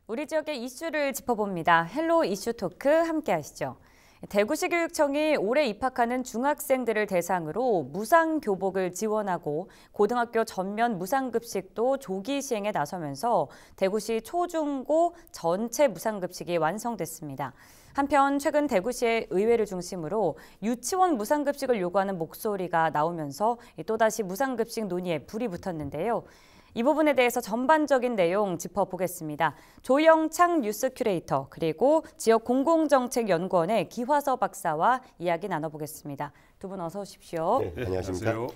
우리 지역의 이슈를 짚어봅니다. 헬로 이슈 토크 함께 하시죠. 대구시 교육청이 올해 입학하는 중학생들을 대상으로 무상교복을 지원하고 고등학교 전면 무상급식도 조기 시행에 나서면서 대구시 초중고 전체 무상급식이 완성됐습니다. 한편 최근 대구시의 의회를 중심으로 유치원 무상급식을 요구하는 목소리가 나오면서 또다시 무상급식 논의에 불이 붙었는데요. 이 부분에 대해서 전반적인 내용 짚어보겠습니다. 조영창 뉴스 큐레이터 그리고 지역 공공정책연구원의 기화서 박사와 이야기 나눠보겠습니다. 두 분 어서 오십시오. 네, 안녕하십니까.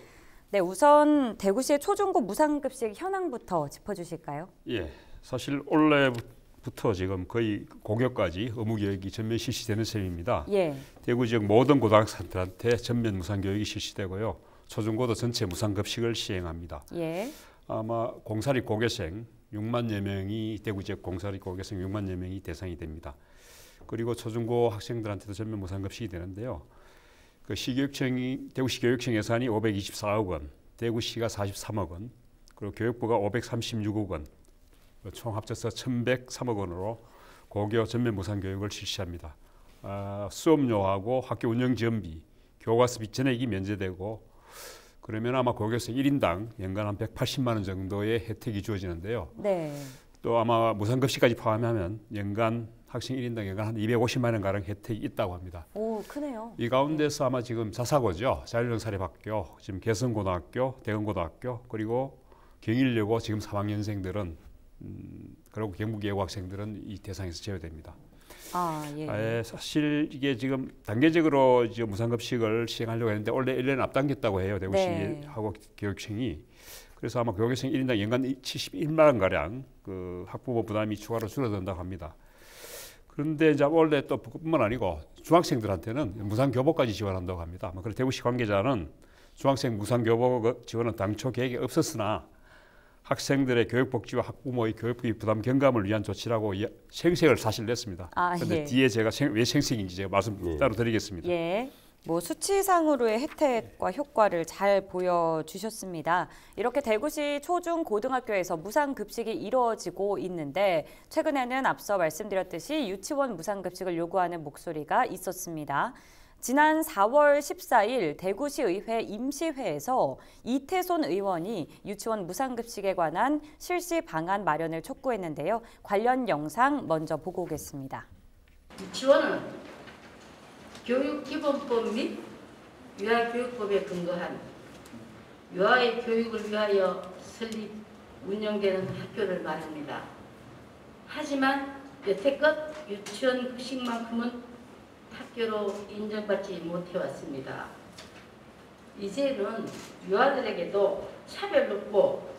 네, 우선 대구시의 초중고 무상급식 현황부터 짚어주실까요? 예, 사실 올해부터 지금 거의 고교까지 의무교육이 전면 실시되는 셈입니다. 예. 대구 지역 모든 고등학생들한테 전면 무상교육이 실시되고요. 초중고도 전체 무상급식을 시행합니다. 예. 아마 공사립 고교생 6만여 명이 대구 지역 공사립 고교생 6만여 명이 대상이 됩니다. 그리고 초중고 학생들한테도 전면 무상급식이 되는데요. 그 시교육청이 대구시 교육청 예산이 524억 원, 대구시가 43억 원, 그리고 교육부가 536억 원, 총 합쳐서 1,103억 원으로 고교 전면 무상교육을 실시합니다. 수업료하고 학교 운영 지원비, 교과서비 전액이 면제되고 그러면 아마 고교생 1인당 연간 한 180만 원 정도의 혜택이 주어지는데요. 네. 또 아마 무상급식까지 포함하면 연간 학생 1인당 연간 한 250만 원 가량 혜택이 있다고 합니다. 오, 크네요. 이 가운데서 아마 지금 자사고죠. 자율형사립학교, 지금 개성고등학교, 대건고등학교, 그리고 경일여고 지금 3학년생들은 그리고 경북예고 학생들은 이 대상에서 제외됩니다. 예. 사실 이게 지금 단계적으로 이제 무상급식을 시행하려고 했는데 원래 1년 앞당겼다고 해요. 대구시하고 교육청이. 그래서 아마 교육생 1인당 연간 71만 원 가량 그 학부모 부담이 추가로 줄어든다고 합니다. 그런데 이제 원래 또 뿐만 아니고 중학생들한테는 무상교복까지 지원한다고 합니다. 그래서 대구시 관계자는 중학생 무상교복 지원은 당초 계획에 없었으나 학생들의 교육복지와 학부모의 교육비 부담 경감을 위한 조치라고 생색을 사실 냈습니다. 그런데 예. 뒤에 제가 왜 생색인지 제가 말씀 따로 드리겠습니다. 예. 수치상으로의 혜택과 효과를 잘 보여주셨습니다. 이렇게 대구시 초중 고등학교에서 무상급식이 이루어지고 있는데 최근에는 앞서 말씀드렸듯이 유치원 무상급식을 요구하는 목소리가 있었습니다. 지난 4월 14일 대구시 의회 임시회에서 이태손 의원이 유치원 무상급식에 관한 실시 방안 마련을 촉구했는데요. 관련 영상 먼저 보고 오겠습니다. 유치원은 교육기본법 및 유아교육법에 근거한 유아의 교육을 위하여 설립, 운영되는 학교를 말합니다. 하지만 여태껏 유치원 급식만큼은 학교로 인정받지 못해왔습니다. 이제는 유아들에게도 차별 높고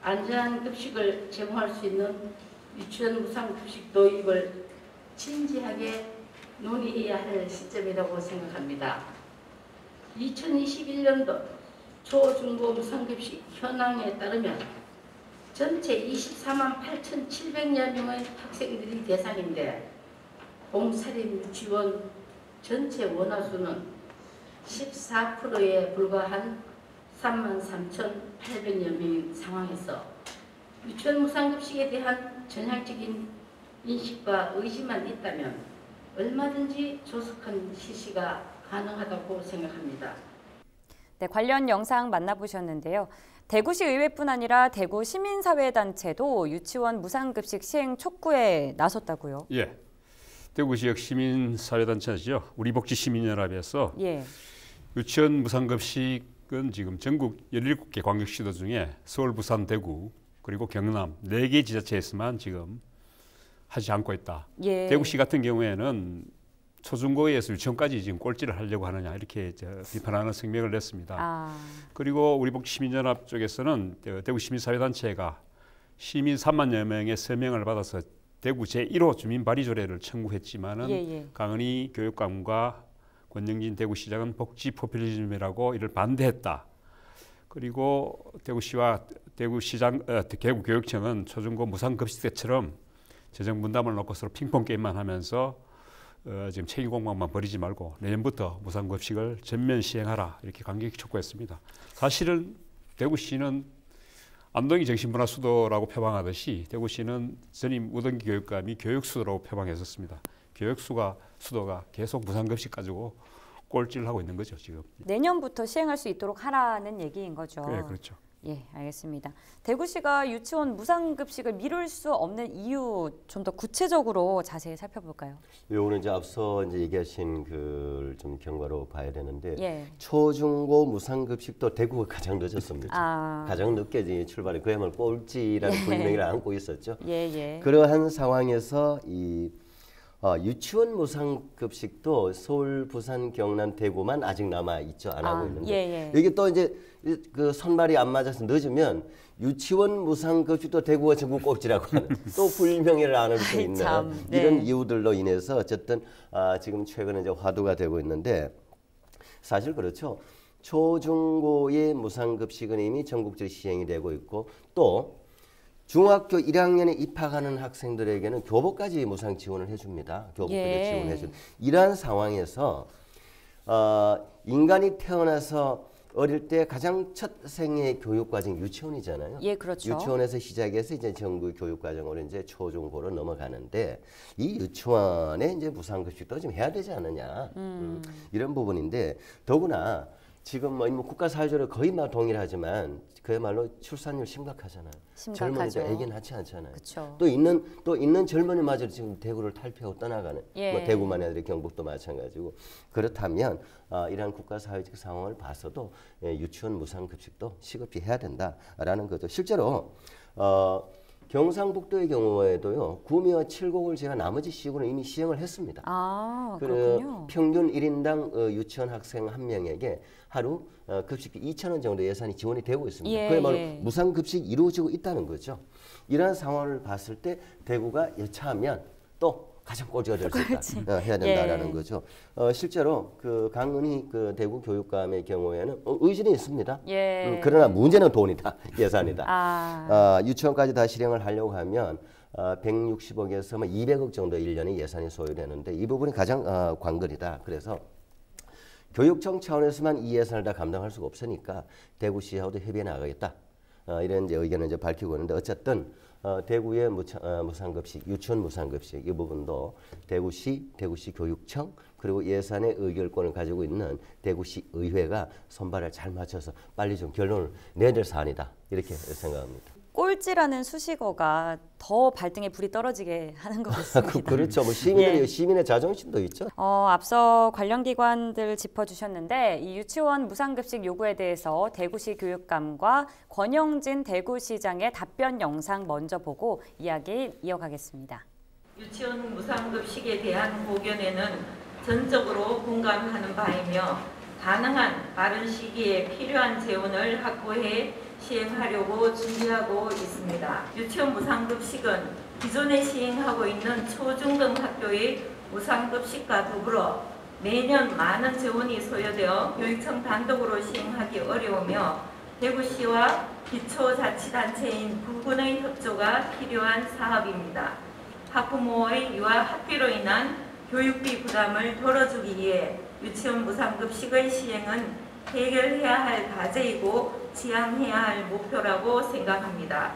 안전한 급식을 제공할 수 있는 유치원 무상급식 도입을 진지하게 논의해야 할 시점이라고 생각합니다. 2021년도 초중고 무상급식 현황에 따르면 전체 24만 8,700여 명의 학생들이 대상인데 공사립 유치원 전체 원화수는 14%에 불과한 33,800여 명의 상황에서 유치원 무상급식에 대한 전향적인 인식과 의지만 있다면 얼마든지 조속한 실시가 가능하다고 생각합니다. 네, 관련 영상 만나보셨는데요. 대구시 의회뿐 아니라 대구 시민사회단체도 유치원 무상급식 시행 촉구에 나섰다고요? 예. 대구 지역 시민사회단체죠. 우리복지시민연합에서 예. 유치원 무상급식은 지금 전국 17개 광역시도 중에 서울, 부산, 대구 그리고 경남 4개 지자체에서만 지금 하지 않고 있다. 예. 대구시 같은 경우에는 초중고에서 유치원까지 지금 꼴찌를 하려고 하느냐 이렇게 비판하는 성명을 냈습니다. 그리고 우리복지시민연합 쪽에서는 대구 시민사회단체가 시민 3만여 명의 서명을 받아서 대구 제1호 주민발의조례를 청구했지만은 강은희 교육감과 권영진 대구시장은 복지 포퓰리즘이라고 이를 반대했다. 그리고 대구시와 대구 교육청은 초중고 무상급식 때처럼 재정 분담을 놓고 서로 핑퐁 게임만 하면서 지금 책임 공방만 벌이지 말고 내년부터 무상급식을 전면 시행하라 이렇게 강력히 촉구했습니다. 사실은 대구시는 안동이 정신문화 수도라고 표방하듯이 대구시는 전임 우동기 교육감이 교육수도라고 표방했었습니다. 수도가 계속 무상급식 가지고 꼴찌를 하고 있는 거죠, 지금. 내년부터 시행할 수 있도록 하라는 얘기인 거죠. 네, 그렇죠. 예, 알겠습니다. 대구시가 유치원 무상급식을 미룰 수 없는 이유 좀 더 구체적으로 자세히 살펴볼까요? 요거는 이제 앞서 이제 얘기하신 그 좀 경과로 봐야 되는데 예. 초중고 무상급식도 대구가 가장 늦었습니다. 가장 늦게 이제 출발해 그야말로 꼴찌라는 불명예를 안고 있었죠. 예. 그러한 상황에서 이 유치원 무상급식도 서울, 부산, 경남, 대구만 아직 남아 있죠. 안 하고 있는데 이게 또 이제 그 선발이 안 맞아서 늦으면 유치원 무상급식도 대구가 전국 꼴찌라고 하는 또 불명예를 안을 수 있는 이런 이유들로 인해서 어쨌든 지금 최근에 이제 화두가 되고 있는데 사실 그렇죠. 초중고의 무상급식은 이미 전국적으로 시행이 되고 있고 또 중학교 1학년에 입학하는 학생들에게는 교복까지 무상 지원을 해줍니다. 교복까지 지원해줍니다. 이러한 상황에서 인간이 태어나서 어릴 때 가장 첫 생애 교육 과정 유치원이잖아요. 예, 그렇죠. 유치원에서 시작해서 이제 정규 교육 과정으로 이제 초중고로 넘어가는데 이 유치원에 이제 무상급식도 좀 해야 되지 않느냐 이런 부분인데 더구나 지금 뭐 국가 사회적으로 거의 막 동일하지만 그야말로 출산율 심각하잖아요. 젊은이들 애기 낳지 않잖아요. 그쵸. 또 있는 젊은이마저 지금 대구를 탈피하고 떠나가는 뭐 대구만 아니라 경북도 마찬가지고 그렇다면 이러한 국가 사회적 상황을 봐서도 유치원 무상급식도 시급히 해야 된다라는 거죠. 실제로 경상북도의 경우에도요. 구미와 칠곡을 제가 나머지 시군은 이미 시행을 했습니다. 그렇군요. 평균 1인당 유치원 학생 한 명에게 하루 급식비 2,000원 정도 예산이 지원이 되고 있습니다. 그야말로 무상급식이 이루어지고 있다는 거죠. 이러한 상황을 봤을 때 대구가 여차하면 또 가장 꼴찌가 될 수 있다. 해야 된다라는 거죠. 실제로 그 강은희 그 대구 교육감의 경우에는 의지는 있습니다. 그러나 문제는 돈이다. 예산이다. 유치원까지 다 실행을 하려고 하면 160억에서 200억 정도 1년에 예산이 소요되는데 이 부분이 가장 관건이다. 그래서 교육청 차원에서만 이 예산을 다 감당할 수가 없으니까 대구시하고도 협의해 나가겠다. 이런 이제 의견을 이제 밝히고 있는데 어쨌든 대구의 무상급식, 유치원 무상급식 이 부분도 대구시 교육청 그리고 예산의 의결권을 가지고 있는 대구시 의회가 손발을 잘 맞춰서 빨리 좀 결론을 내야 될 사안이다 이렇게 생각합니다. 꼴찌라는 수식어가 더 발등에 불이 떨어지게 하는 것 같습니다. 그렇죠. 뭐 시민의 자존심도 있죠. 앞서 관련 기관들 짚어주셨는데 이 유치원 무상급식 요구에 대해서 대구시 교육감과 권영진 대구시장의 답변 영상 먼저 보고 이야기 이어가겠습니다. 유치원 무상급식에 대한 고견에는 전적으로 공감하는 바이며 가능한 빠른 시기에 필요한 재원을 확보해 시행하려고 준비하고 있습니다. 유치원 무상급식은 기존에 시행하고 있는 초중등 학교의 무상급식과 더불어 매년 많은 재원이 소요되어 교육청 단독으로 시행하기 어려우며 대구시와 기초자치단체인 부군의 협조가 필요한 사업입니다. 학부모의 유아 학비로 인한 교육비 부담을 덜어주기 위해 유치원 무상급식의 시행은 해결해야 할 과제이고 지향해야 할 목표라고 생각합니다.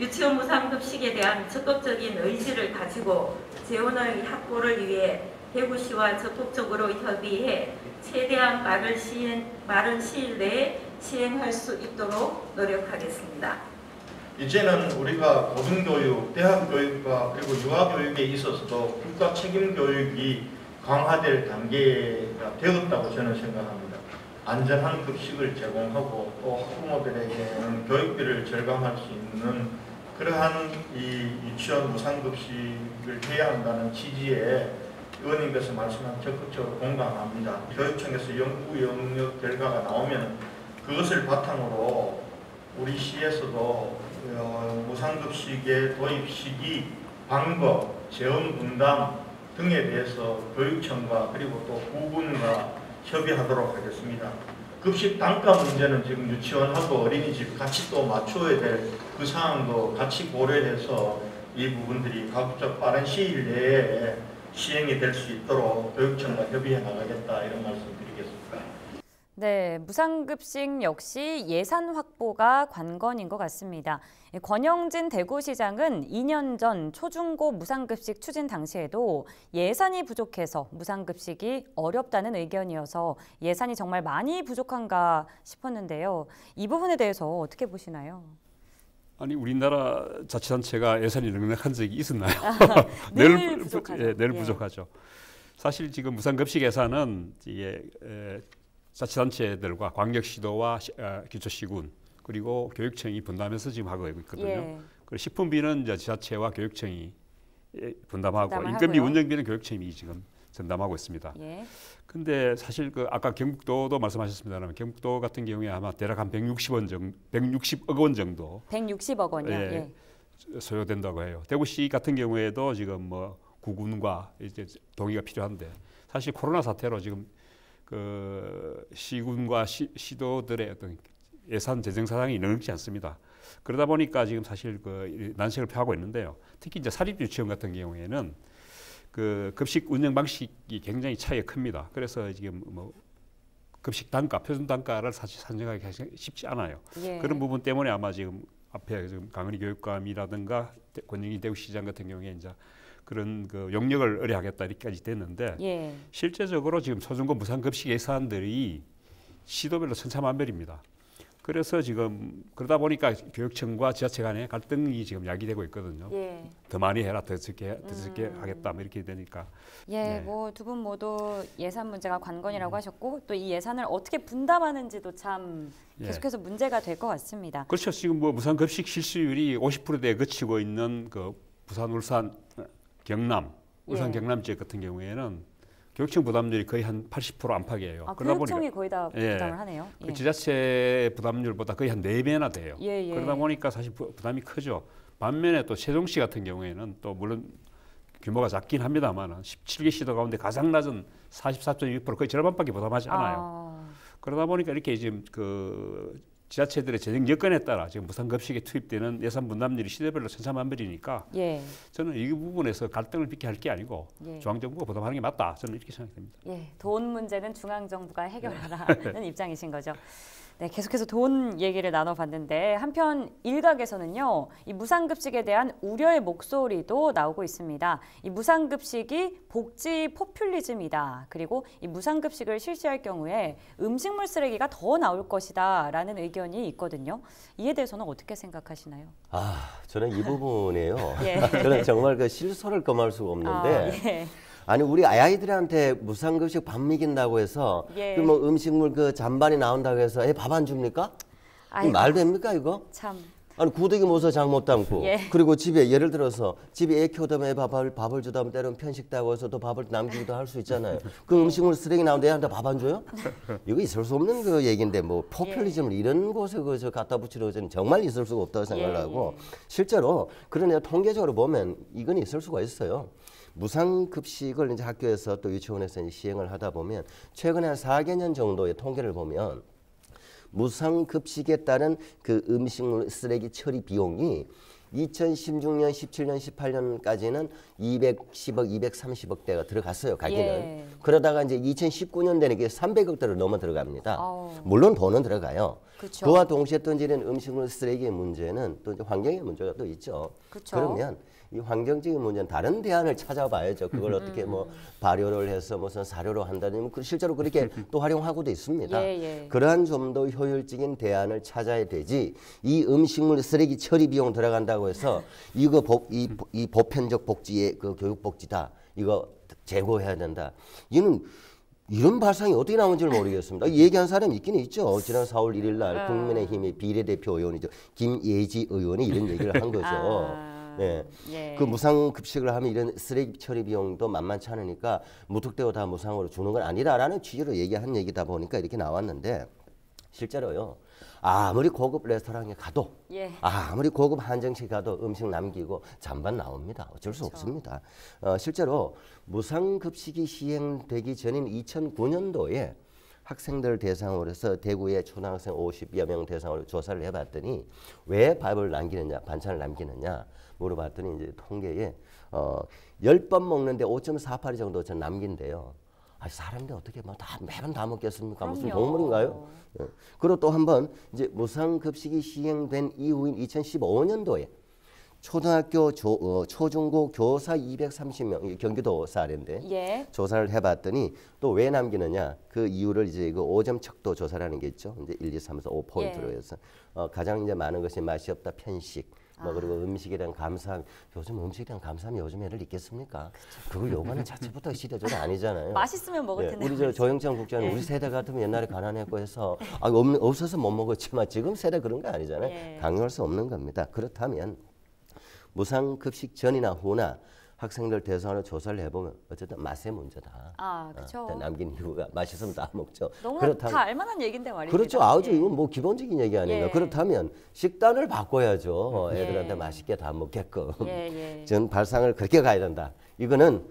유치원 무상급식에 대한 적극적인 의지를 가지고 재원의 확보를 위해 대구시와 적극적으로 협의해 최대한 빠른 시일 내에 시행할 수 있도록 노력하겠습니다. 이제는 우리가 고등교육, 대학교육과 그리고 유아교육에 있어서도 국가 책임교육이 강화될 단계가 되었다고 저는 생각합니다. 안전한 급식을 제공하고 또 학부모들에게는 교육비를 절감할 수 있는 그러한 이 유치원 무상급식을 해야 한다는 취지에 의원님께서 말씀한 적극적으로 공감합니다. 교육청에서 연구 영역 결과가 나오면 그것을 바탕으로 우리 시에서도 무상급식의 도입 시기, 방법, 재원 분담 등에 대해서 교육청과 그리고 또 부군과 협의하도록 하겠습니다. 급식 단가 문제는 지금 유치원하고 어린이집 같이 또 맞춰야 될 그 사항도 같이 고려해서 이 부분들이 각각 빠른 시일 내에 시행이 될 수 있도록 교육청과 협의해 나가겠다 이런 말씀 드리겠습니다. 네, 무상급식 역시 예산 확보가 관건인 것 같습니다. 권영진 대구시장은 2년 전 초중고 무상급식 추진 당시에도 예산이 부족해서 무상급식이 어렵다는 의견이어서 예산이 정말 많이 부족한가 싶었는데요. 이 부분에 대해서 어떻게 보시나요? 아니 우리나라 자치단체가 예산이 넉넉한 적이 있었나요? 늘 부족하죠. 늘 부족하죠. 사실 지금 무상급식 예산은 이게 자치단체들과 광역시도와 기초시군 그리고 교육청이 분담해서 지금 하고 있거든요. 예. 그리고 식품비는 이제 지자체와 교육청이 분담하고 인건비 운영비는 교육청이 지금 전담하고 있습니다. 근데 사실 그 아까 경북도도 말씀하셨습니다만 경북도 같은 경우에 아마 대략 한 160억 원 정도 160억 원이요. 소요된다고 해요. 대구시 같은 경우에도 지금 뭐 구군과 이제 동의가 필요한데 사실 코로나 사태로 지금 그 시군과 시도들의 어떤 예산 재정 사상이 넉넉지 않습니다. 그러다 보니까 지금 사실 그 난색을 표하고 있는데요. 특히 이제 사립 유치원 같은 경우에는 그 급식 운영 방식이 굉장히 차이가 큽니다. 그래서 지금 뭐 급식 단가, 표준 단가를 사실 산정하기 쉽지 않아요. 그런 부분 때문에 아마 지금 앞에 지금 강은희 교육감이라든가 권영희 대구시장 같은 경우에 이제 그런 그 용역을 의뢰하겠다 이렇게까지 됐는데 실제적으로 지금 초중고 무상급식 예산들이 시도별로 천차만별입니다. 그래서 지금 그러다 보니까 교육청과 지자체 간의 갈등이 지금 야기되고 있거든요. 더 많이 해라, 더 적게 하겠다, 뭐 이렇게 되니까. 뭐 두 분 모두 예산 문제가 관건이라고 하셨고 또 이 예산을 어떻게 분담하는지도 참 계속해서 문제가 될 것 같습니다. 그렇죠. 지금 뭐 무상급식 실수율이 50%대에 그치고 있는 그 부산, 울산, 경남, 울산 경남 지역 같은 경우에는 교육청 부담률이 거의 한 80% 안팎이에요. 그러다 교육청이 거의 다 부담을 하네요. 그 지자체 부담률보다 거의 한 4배나 돼요. 그러다 보니까 사실 부담이 크죠. 반면에 또 세종시 같은 경우에는 또 물론 규모가 작긴 합니다만 17개 시도 가운데 가장 낮은 44.2% 거의 절반밖에 부담하지 않아요. 그러다 보니까 이렇게 지금 그 지자체들의 재정 여건에 따라 지금 무상급식에 투입되는 예산 분담률이 시대별로 천차만별이니까 저는 이 부분에서 갈등을 빚게 할 게 아니고 중앙정부가 부담하는 게 맞다. 저는 이렇게 생각됩니다. 돈 문제는 중앙정부가 해결하라는 입장이신 거죠. 네, 계속해서 돈 얘기를 나눠봤는데 한편 일각에서는요, 이 무상급식에 대한 우려의 목소리도 나오고 있습니다. 이 무상급식이 복지 포퓰리즘이다. 그리고 이 무상급식을 실시할 경우에 음식물 쓰레기가 더 나올 것이다라는 의견이 있거든요. 이에 대해서는 어떻게 생각하시나요? 저는 이 부분에요. 저는 정말 그 실소를 금할 수가 없는데. 아니 우리 아이들한테 무상급식 밥 먹인다고 해서 그 뭐 음식물 그 잔반이 나온다고 해서 애 밥 안 줍니까? 말 됩니까 이거? 참. 아니 구더기 모서 장 못 담고 그리고 집에 예를 들어서 집에 애 키우다 애 밥을 주다 보면 때로는 편식다고 해서 또 밥을 남기기도 할 수 있잖아요. 그 음식물 쓰레기 나오는데 애한테 밥 안 줘요? 이거 있을 수 없는 그 얘기인데 뭐 포퓰리즘을 이런 곳에 그저 갖다 붙이려고 저는 정말 있을 수가 없다고 생각을 하고 실제로 그런 통계적으로 보면 이건 있을 수가 있어요. 무상급식을 이제 학교에서 또 유치원에서 이제 시행을 하다 보면 최근에 한 4개년 정도의 통계를 보면 무상급식에 따른 그 음식물 쓰레기 처리 비용이 2016년, 17년, 18년까지는 210억, 230억대가 들어갔어요, 가기는. 그러다가 이제 2019년 되는 게 300억대로 넘어 들어갑니다. 물론 돈은 들어가요. 그와 동시에 또 이제 음식물 쓰레기의 문제는 또 이제 환경의 문제가 또 있죠. 그러면 이 환경적인 문제는 다른 대안을 찾아봐야죠. 그걸 어떻게 뭐 발효를 해서 무슨 사료로 한다든지 실제로 그렇게 또 활용하고도 있습니다. 그러한 좀 더 효율적인 대안을 찾아야 되지. 이 음식물 쓰레기 처리 비용 들어간다고 해서 이거 이 보편적 복지의 그 교육 복지다. 이거 제고해야 된다. 이런 발상이 어떻게 나온지를 모르겠습니다. 얘기한 사람이 있긴 있죠. 지난 4월 1일 날 국민의힘의 비례대표 의원이죠. 김예지 의원이 이런 얘기를 한 거죠. 그 무상급식을 하면 이런 쓰레기 처리 비용도 만만치 않으니까 무턱대고 다 무상으로 주는 건 아니다라는 취지로 얘기한 얘기다 보니까 이렇게 나왔는데 실제로요. 아무리 고급 레스토랑에 가도 아무리 고급 한정식 가도 음식 남기고 잔반 나옵니다. 어쩔 수 없습니다. 실제로 무상급식이 시행되기 전인 2009년도에 학생들 대상으로 해서 대구의 초등학생 50여 명 대상으로 조사를 해봤더니 왜 밥을 남기느냐, 반찬을 남기느냐 물어봤더니 이제 통계에 10번 먹는데 5.48위 정도 전 남긴대요. 아, 사람들 어떻게 뭐 다 매번 다 먹겠습니까? 그럼요. 무슨 동물인가요? 예. 그리고 또 한 번 이제 무상급식이 시행된 이후인 2015년도에 초등학교 초중고 교사 230명 경기도 사례인데 예. 조사를 해봤더니 또 왜 남기느냐 그 이유를 이제 그 5점 척도 조사라는 게 있죠. 이제 1, 2, 3, 4, 5포인트로 해서 가장 이제 많은 것이 맛이 없다 편식. 뭐 그리고 음식에 대한 감사함. 요즘 음식에 대한 감사함이 요즘 애들 있겠습니까? 그걸 요구하는 자체부터 시대적이 아니잖아요. 맛있으면 먹을 텐데. 우리 저 조영창 국장은 우리 세대 같으면 옛날에 가난했고 해서 없어서 못 먹었지만 지금 세대 그런 거 아니잖아요. 강요할 수 없는 겁니다. 그렇다면 무상급식 전이나 후나 학생들 대상으로 조사를 해보면 어쨌든 맛의 문제다. 그렇죠. 남긴 이유가 맛있으면 다 먹죠. 너무 다 알만한 얘기인데 말이죠. 그렇죠. 아주 이건 뭐 기본적인 얘기 아닌가. 그렇다면 식단을 바꿔야죠. 애들한테 맛있게 다 먹게끔. 전 발상을 그렇게 가야 된다. 이거는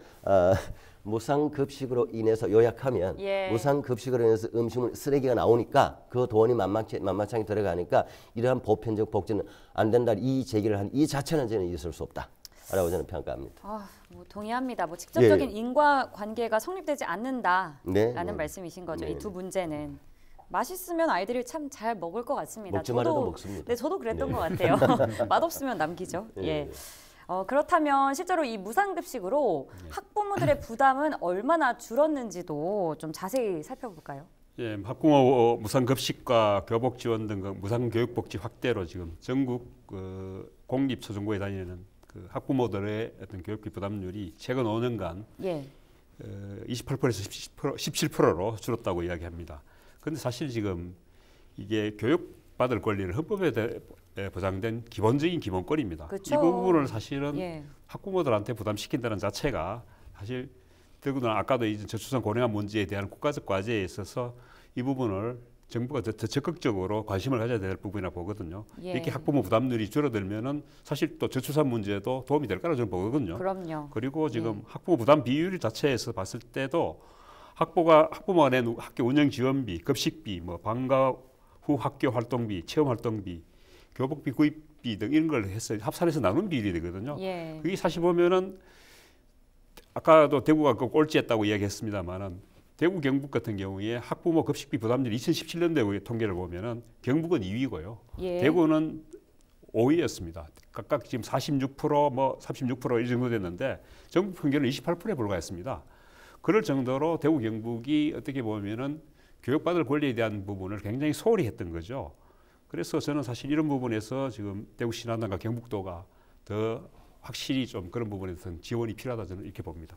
무상급식으로 인해서 요약하면 무상급식으로 인해서 음식물 쓰레기가 나오니까 그 돈이 만만찮게 들어가니까 이러한 보편적 복지는 안 된다. 이 제기를 한 이 자체는 저는 있을 수 없다. 라고 저는 평가합니다. 뭐 동의합니다. 뭐 직접적인 인과관계가 성립되지 않는다라는 말씀이신 거죠. 이 두 문제는. 맛있으면 아이들이 참 잘 먹을 것 같습니다. 먹지 말아도 먹습니다. 네, 저도 그랬던 것 같아요. 맛없으면 남기죠. 그렇다면 실제로 이 무상급식으로 학부모들의 부담은 얼마나 줄었는지도 좀 자세히 살펴볼까요? 예, 학부모 무상급식과 교복 지원 등 무상교육복지 확대로 지금 전국 공립 초중고에 다니는 그 학부모들의 어떤 교육비 부담률이 최근 5년간 28%에서 17%로 줄었다고 이야기합니다. 그런데 사실 지금 이게 교육받을 권리를 헌법에 보장된 기본적인 기본권입니다. 그렇죠. 이 부분을 사실은 학부모들한테 부담시킨다는 자체가 사실 더구나 아까도 이제 저출산 고령화 문제에 대한 국가적 과제에 있어서 이 부분을 정부가 더 적극적으로 관심을 가져야 될 부분이라 보거든요. 이렇게 학부모 부담률이 줄어들면은 사실 또 저출산 문제도 도움이 될 거라고 저는 보거든요. 그럼요. 그리고 지금 학부모 부담 비율 자체에서 봤을 때도 학부모가 낸 학교 운영 지원비, 급식비, 뭐 방과 후 학교 활동비, 체험 활동비, 교복비 구입비 등 이런 걸 해서 합산해서 나눈 비율이 되거든요. 그게 사실 보면은 아까도 대구가 그 꼴찌했다고 이야기했습니다만은. 대구 경북 같은 경우에 학부모 급식비 부담률 2017년도에 통계를 보면은 경북은 2위고요. 대구는 5위였습니다. 각각 지금 46% 뭐 36% 이 정도 됐는데 전국 평균은 28%에 불과했습니다. 그럴 정도로 대구 경북이 어떻게 보면은 교육받을 권리에 대한 부분을 굉장히 소홀히 했던 거죠. 그래서 저는 사실 이런 부분에서 지금 대구시 난당과 경북도가 더 확실히 좀 그런 부분에 대해서 지원이 필요하다 저는 이렇게 봅니다.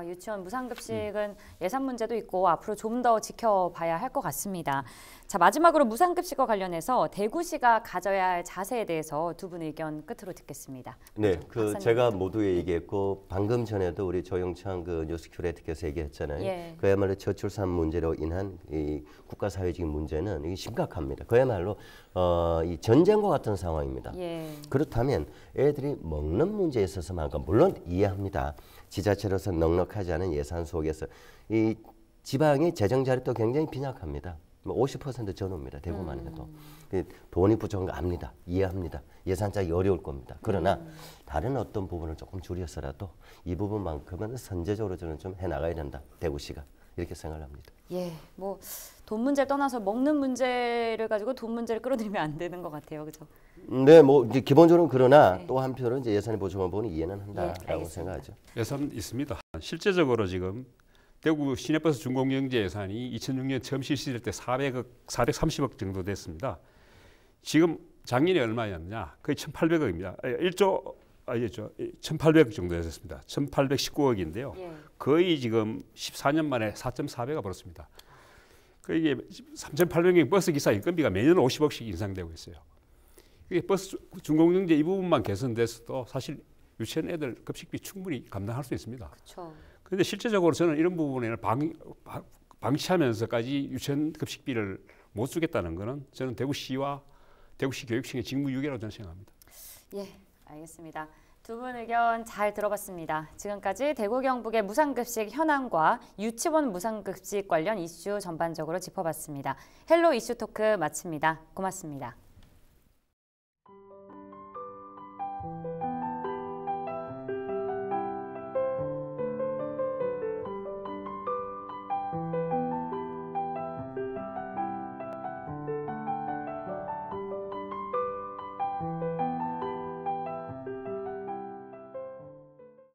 유치원 무상급식은 예산 문제도 있고 앞으로 좀 더 지켜봐야 할 것 같습니다. 자, 마지막으로 무상급식과 관련해서 대구시가 가져야 할 자세에 대해서 두 분 의견 끝으로 듣겠습니다. 네, 제가 모두에 얘기했고 방금 전에도 우리 조영창 뉴스 큐레이터께서 얘기했잖아요. 그야말로 저출산 문제로 인한 이 국가 사회적인 문제는 이게 심각합니다. 그야말로 이 전쟁과 같은 상황입니다. 그렇다면 애들이 먹는 문제에 있어서만큼 물론 이해합니다. 지자체로서 넉넉하지 않은 예산 속에서 이 지방의 재정 자립도 굉장히 빈약합니다. 50% 전후입니다. 대구만 해도. 돈이 부족한 거 압니다. 이해합니다. 예산 짜기 어려울 겁니다. 그러나 다른 어떤 부분을 조금 줄여서라도 이 부분만큼은 선제적으로 저는 좀 해나가야 된다. 대구시가. 이렇게 생각을 합니다. 뭐 돈 문제를 떠나서 먹는 문제를 가지고 돈 문제를 끌어들이면 안 되는 것 같아요. 그렇죠? 네, 뭐 이제 기본적으로는 그러나 또 한편으로는 이제 예산이 부족한 부분은 이해는 한다라고 생각하죠. 예산 있습니다. 실제적으로 지금 대구 시내버스 준공영제 예산이 2006년 처음 실시될 때 430억 정도 됐습니다. 지금 작년에 얼마였냐? 거의 1,800억입니다. 1,800억 정도 됐습니다. 1,819억인데요. 거의 지금 14년 만에 4.4배가 벌었습니다. 이게 3,800명 버스 기사 인건비가 매년 50억씩 인상되고 있어요. 이게 버스 준공영제 이 부분만 개선돼서도 사실 유치원 애들 급식비 충분히 감당할 수 있습니다. 그런데 실제적으로 저는 이런 부분을 방치하면서까지 유치원 급식비를 못 주겠다는 것은 저는 대구시와 대구시 교육청의 직무유기라고 저는 생각합니다. 알겠습니다. 두 분 의견 잘 들어봤습니다. 지금까지 대구 경북의 무상급식 현황과 유치원 무상급식 관련 이슈 전반적으로 짚어봤습니다. 헬로 이슈 토크 마칩니다. 고맙습니다.